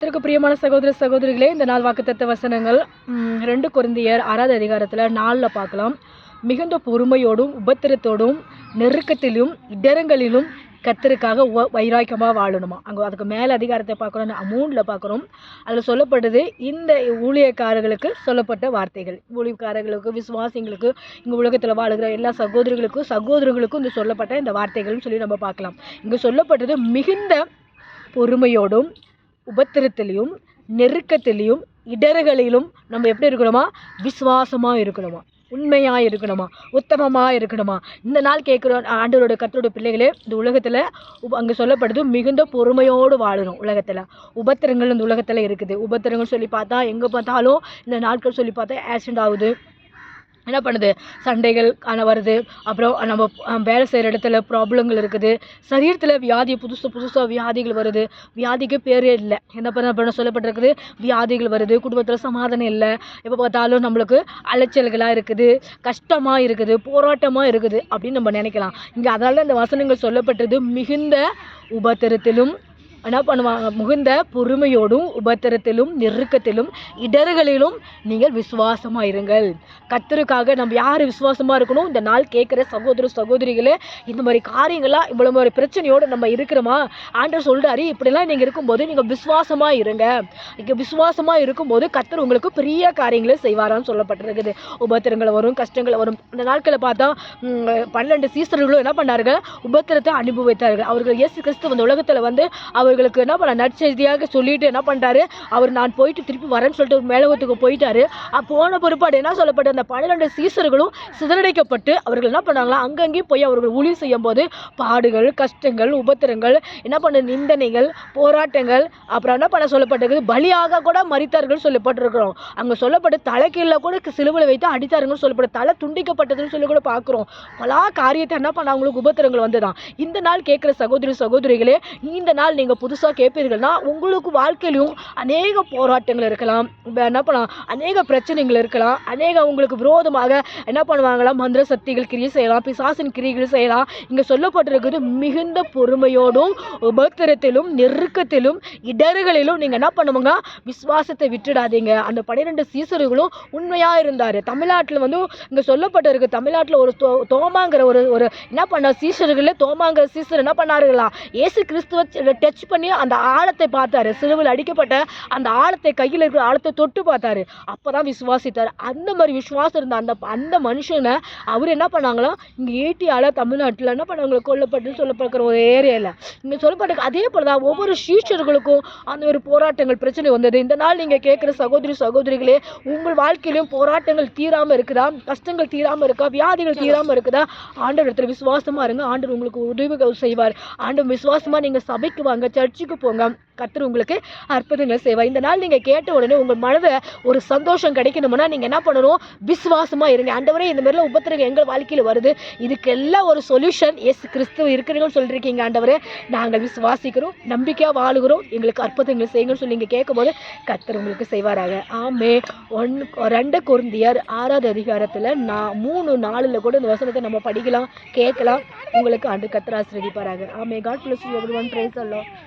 கர்த்தருக்கு பிரியமான சகோதர சகோதரிகளே, இந்த நாள் வாக்குத்தத்த வசனங்கள் 2 கொரிந்தியர் 6வது அதிகாரத்தில் 4ல் பார்க்கலாம். மிகுந்த பொறுமையோடும் உபத்திரத்தோடும் நெருக்கத்திலும் இடரங்களிலும் கர்த்தருக்காக வைராக்கியமாக வாழணுமா. அங்கே அதுக்கு மேலே அதிகாரத்தை பார்க்குறோம், 3ல் பார்க்குறோம். அதில் சொல்லப்பட்டது இந்த ஊழியக்காரர்களுக்கு சொல்லப்பட்ட வார்த்தைகள். ஊழியக்காரர்களுக்கு, விசுவாசிங்களுக்கு, இங்கே உலகத்தில் வாழுகிற எல்லா சகோதரர்களுக்கும் இந்த சொல்லப்பட்ட இந்த வார்த்தைகள்னு சொல்லி நம்ம பார்க்கலாம். இங்கே சொல்லப்பட்டது மிகுந்த பொறுமையோடும் உபத்திரத்திலையும் நெருக்கத்திலையும் இடர்களிலும் நம்ம எப்படி இருக்கணுமா, விசுவாசமாக இருக்கணுமா, உண்மையாக இருக்கணுமா, உத்தமமாக இருக்கணுமா. இந்த நாள் கேட்குற ஆண்டவரோட கர்த்தரோட பிள்ளைகளே, இந்த உலகத்தில் அங்கே சொல்லப்படுது மிகுந்த பொறுமையோடு வாழணும். உலகத்தில் உபத்திரங்கள் இந்த உலகத்தில் இருக்குது. உபத்திரங்கள் சொல்லி பார்த்தா எங்கே பார்த்தாலும் இந்த நாட்கள் சொல்லி பார்த்தா ஆக்சிடென்ட் ஆகுது, என்ன பண்ணுது, சண்டைகள் வருது. அப்புறம் நம்ம வேலை செய்கிற இடத்துல ப்ராப்ளங்கள் இருக்குது. சரீரத்தில் வியாதி, புதுசாக வியாதிகள் வருது. வியாதிக்கு பேரே இல்லை. என்ன பண்ண சொல்லப்பட்டிருக்குது, வியாதிகள் வருது. குடும்பத்தில் சமாதானம் இல்லை. எப்போ பார்த்தாலும் நம்மளுக்கு அலைச்சல்களாக இருக்குது, கஷ்டமாக இருக்குது, போராட்டமாக இருக்குது அப்படின்னு நம்ம நினைக்கலாம். இங்கே அதனால தான் இந்த வசனங்கள் சொல்லப்பட்டது மிகுந்த உபத்திரத்திலும் என்ன பண்ணுவாங்க, மிகுந்த பொறுமையோடும் உபத்திரத்திலும் நெருக்கத்திலும் இடர்களிலும் நீங்கள் விசுவாசமாக இருங்கள். கர்த்தருக்காக நம்ம யார் விசுவாசமாக இருக்கணும். இந்த நாள் கேட்குற சகோதர சகோதரிகளே, இந்த மாதிரி காரியங்களாம் இவ்வளோ ஒரு பிரச்சனையோடு நம்ம இருக்கிறோமா, ஆண்டவர் சொல்கிறாரு இப்படிலாம் நீங்கள் இருக்கும்போது நீங்கள் விசுவாசமாக இருங்க. இங்கே விசுவாசமாக இருக்கும்போது கர்த்தர் உங்களுக்கு பெரிய காரியங்களை செய்வாரான்னு சொல்லப்பட்டிருக்குது. உபத்திரங்கள் வரும், கஷ்டங்கள் வரும். அந்த நாட்களில் பார்த்தா 12 சீசர்களும் என்ன பண்ணார்கள், உபத்திரத்தை அனுபவித்தார்கள். அவர்கள் இயேசு கிறிஸ்து இந்த உலகத்தில் வந்து அவர்களுக்கு என்ன பண்ண நற்செய்தியாக சொல்லிட்டு என்ன பண்ணுறாரு, அவர் நான் போயிட்டு திருப்பி வரேன்னு சொல்லிட்டு ஒரு மேலோகத்துக்கு போயிட்டாரு. போன பிற்பாடு என்ன சொல்லப்பட்ட அந்த 12 சீசர்களும் சிதறடிக்கப்பட்டு அவர்கள் என்ன பண்ணாங்களா, அங்கங்கேயும் போய் அவர்கள் ஊழியம் செய்யும் போது பாடுகள், கஷ்டங்கள், உபத்திரங்கள், என்ன பண்ண நிந்தனைகள், போராட்டங்கள், அப்புறம் என்ன பண்ண சொல்லப்பட்டது, பலியாக கூட மரித்தார்கள் சொல்லப்பட்டிருக்கிறோம். அங்கே சொல்லப்பட்டு தலைக்கீழ கூட சிலுவையில் வைத்து அடித்தார்கள் சொல்லப்பட்ட, தலை துண்டிக்கப்பட்டதுன்னு சொல்லி கூட பார்க்குறோம். பல காரியத்தை என்ன பண்ண அவங்களுக்கு உபத்திரங்கள் வந்துதான். இந்த நாள் கேட்குற சகோதரிகளே, இந்த நாள் நீங்கள் புதுசாக கேட்பீர்கள்னா உங்களுக்கு வாழ்க்கையிலும் அநேக போராட்டங்கள் இருக்கலாம், என்ன பண்ணலாம், அநேக பிரச்சனைகள் இருக்கலாம், அநேக உங்களுக்கு விரோதமாக என்ன பண்ணுவாங்களாம், மந்திர சக்திகள் கிரியை செய்யலாம், பிசாசின் கிரியைகள் செய்யலாம். இங்கே சொல்லப்பட்டிருக்குது மிகுந்த பொறுமையோடும் உபத்திரத்திலும் நெருக்கத்திலும் இடர்களிலும் நீங்கள் என்ன பண்ணுவாங்க, விசுவாசத்தை விட்டுடாதீங்க. அந்த 12 சீசர்களும் உண்மையாக இருந்தார். தமிழ்நாட்டில் வந்து இங்கே சொல்லப்பட்டிருக்கு, தமிழ்நாட்டில் ஒரு தோமாங்கிற ஒரு என்ன பண்ண சீசர்களில் தோமாங்கிற சீசர் என்ன பண்ணாருங்களா, இயேசு கிறிஸ்துவ டச் பண்ணி அந்த ஆழத்தை பார்த்தாரு. சிலுவையில் அடிக்கப்பட்ட அந்த ஆழத்தை, கையில் இருக்கிற ஆழத்தை தொட்டு பார்த்தாரு. அப்பதான் விசுவாசித்தார். அந்த மாதிரி விசுவாசம் இருந்த அந்த மனுஷனை அவர் என்ன பண்ணாங்களா, இங்கே ஈட்டியால தமிழ்நாட்டில் என்ன பண்ணாங்க, கொல்லப்பட்டு சொல்லப்படுற ஒரு ஏரியாவில் இங்கே சொல்லப்பட்ட. அதே போலதான் ஒவ்வொரு சீஷர்களுக்கும் அந்த ஒரு போராட்டங்கள், பிரச்சனை வந்தது. இந்த நாள் நீங்கள் கேட்குற சகோதரிகளே, உங்கள் வாழ்க்கையிலும் போராட்டங்கள் தீராமல் இருக்குதா, கஷ்டங்கள் தீராமல் இருக்கா, வியாதிகள் தீராமல் இருக்குதா, ஆண்டவர் இடத்துல விசுவாசமா இருங்க. ஆண்டவர் உங்களுக்கு உதவிகள் செய்வார். ஆண்டவர் விசுவாசமா நீங்க சபைக்கு வாங்க, சர்ச்சுக்கு போங்க, கர்த்தர் உங்களுக்கு அற்புதங்களை செய்வார். இந்த நாள் நீங்க கேட்ட உடனே உங்கள் மனதை ஒரு சந்தோஷம் கிடைக்கணும்னா நீங்க என்ன பண்ணணும், விசுவாசமா இருங்க. ஆண்டவரே இந்த மாதிரிலாம் உபத்திரங்கள் எங்கள் வாழ்க்கையில் வருது, இதுக்கெல்லாம் ஒரு சொல்யூஷன் இயேசு கிறிஸ்து இருக்கிறீங்கன்னு சொல்லியிருக்கீங்க. ஆண்டவரே நாங்கள் விசுவாசிக்கிறோம், நம்பிக்கையா வாழுகிறோம், எங்களுக்கு அற்புதங்களை செய்யுங்கன்னு சொல்லி நீங்க கேட்கும் போது கர்த்தர் உங்களுக்கு செய்வாராக. ஆமே. 2 கொரிந்தியர் 6வது அதிகாரத்தில் 3-4 கூட இந்த வசனத்தை நம்ம படிக்கலாம், கேட்கலாம். உங்களுக்கு ஆண்டு கர்த்தர் ஆசீர்வதிப்பாராக. ஆமே. God bless you everyone. Praise the Lord.